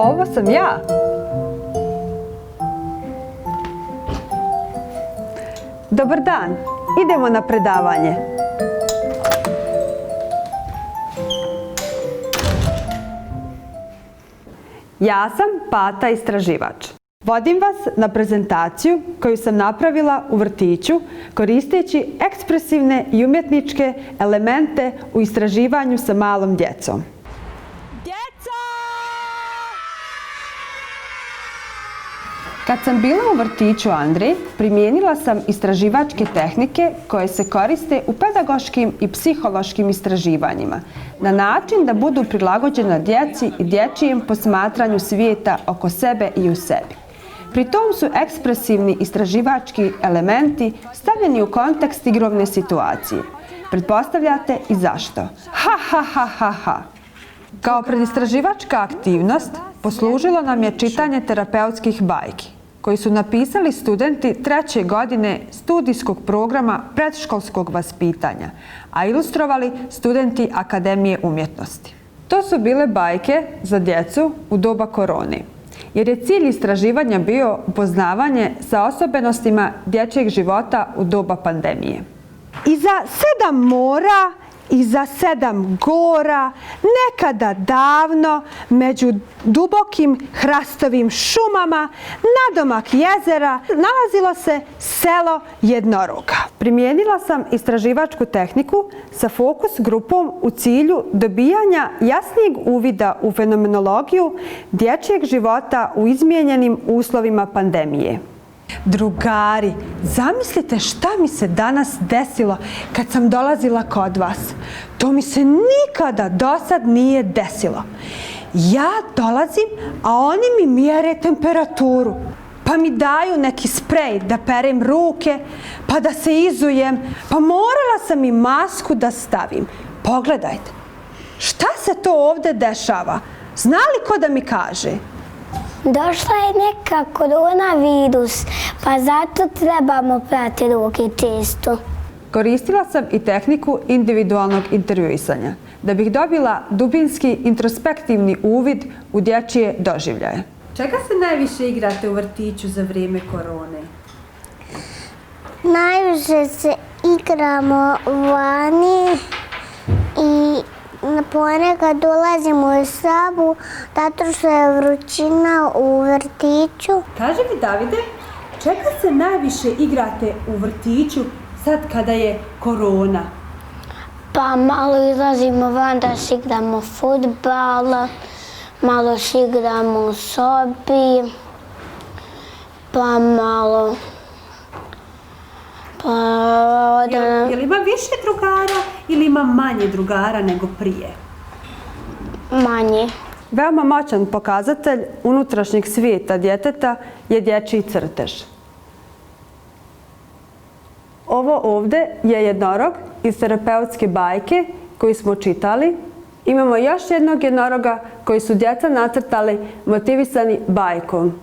ovo sam ja. Dobar dan, idemo na predavanje. Ja sam Pata istraživač. Vodim vas na prezentaciju koju sam napravila u vrtiću koristeći ekspresivne i umjetničke elemente u istraživanju sa malom djecom. Kad sam bila u vrtiću Andrej, primijenila sam istraživačke tehnike koje se koriste u pedagoškim i psihološkim istraživanjima na način da budu prilagođena djeci i dječjem posmatranju svijeta oko sebe i u sebi. Pri tom su ekspresivni istraživački elementi stavljeni u kontekst igrovne situacije. Pretpostavljate i zašto? Ha, ha, ha, ha, ha. Kao predistraživačka aktivnost poslužilo nam je čitanje terapeutskih bajki, koji su napisali studenti 3. godine studijskog programa predškolskog vaspitanja, a ilustrovali studenti Akademije umjetnosti. To su bile bajke za djecu u doba korone, jer je cilj istraživanja bio upoznavanje sa osobenostima dječjeg života u doba pandemije. Iza 7 mora, iza 7 gora, nekada davno, među dubokim hrastovim šumama, nadomak jezera, nalazilo se selo jednoroga. Primijenila sam istraživačku tehniku sa fokus grupom u cilju dobijanja jasnijeg uvida u fenomenologiju dječjeg života u izmijenjenim uslovima pandemije. Drugari, zamislite šta mi se danas desilo kad sam dolazila kod vas. To mi se nikada dosad nije desilo. Ja dolazim, a oni mi mjere temperaturu. Pa mi daju neki sprej da perem ruke, pa da se izujem, pa morala sam i masku da stavim. Pogledajte, šta se to ovdje dešava? Zna li ko da mi kaže? Došla je neka koronavirus, pa zato trebamo prati ruke često. Koristila sam i tehniku individualnog intervjuisanja, da bih dobila dubinski introspektivni uvid u dječje doživljaje. Čega se najviše igrate u vrtiću za vrijeme korone? Najviše se igramo vani i ponekad dolazimo u sobu, zato što je vrućina u vrtiću. Kaži mi, Davide, čega se najviše igrate u vrtiću sad kada je korona? Pa malo izlazimo van da se igramo fudbal, malo se igramo u sobi, pa malo... Jel ima više drugara ili ima manje drugara nego prije? Manje. Veoma moćan pokazatelj unutrašnjeg svijeta djeteta je dječji crtež. Ovo ovdje je jednorog iz terapeutske bajke koju smo čitali. Imamo još jednog jednoroga koji su djeca nacrtali motivisani bajkom.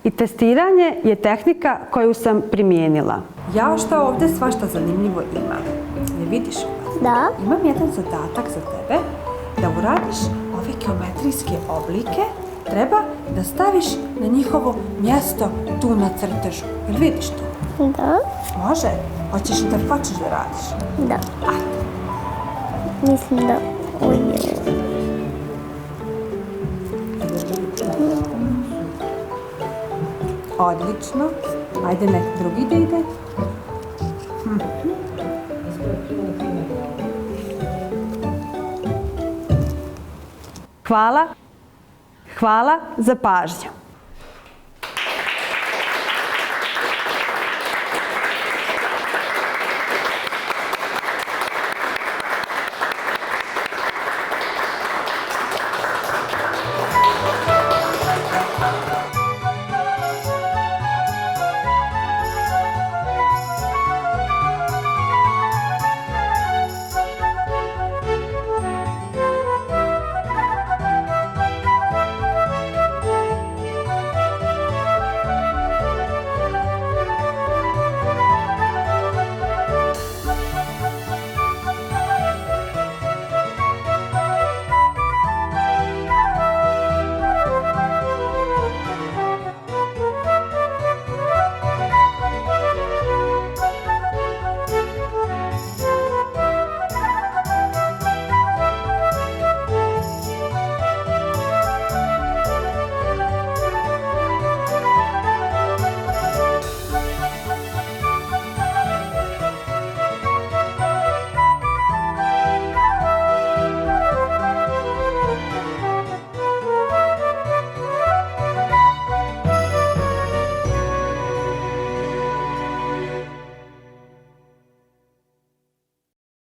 I testiranje je tehnika koju sam primijenila. Jao, šta ovdje svašta zanimljivo ima. Ne vidiš? Da. Imam jedan zadatak za tebe, da uradiš ove geometrijske oblike. Treba da staviš na njihovo mjesto tu na crtežu. Jel vidiš tu? Da. Može? Hoćeš da počneš da radiš? Da. Ajde. Mislim da... Odlično. Ajde, nek drugi da ide. Hvala. Hvala za pažnju.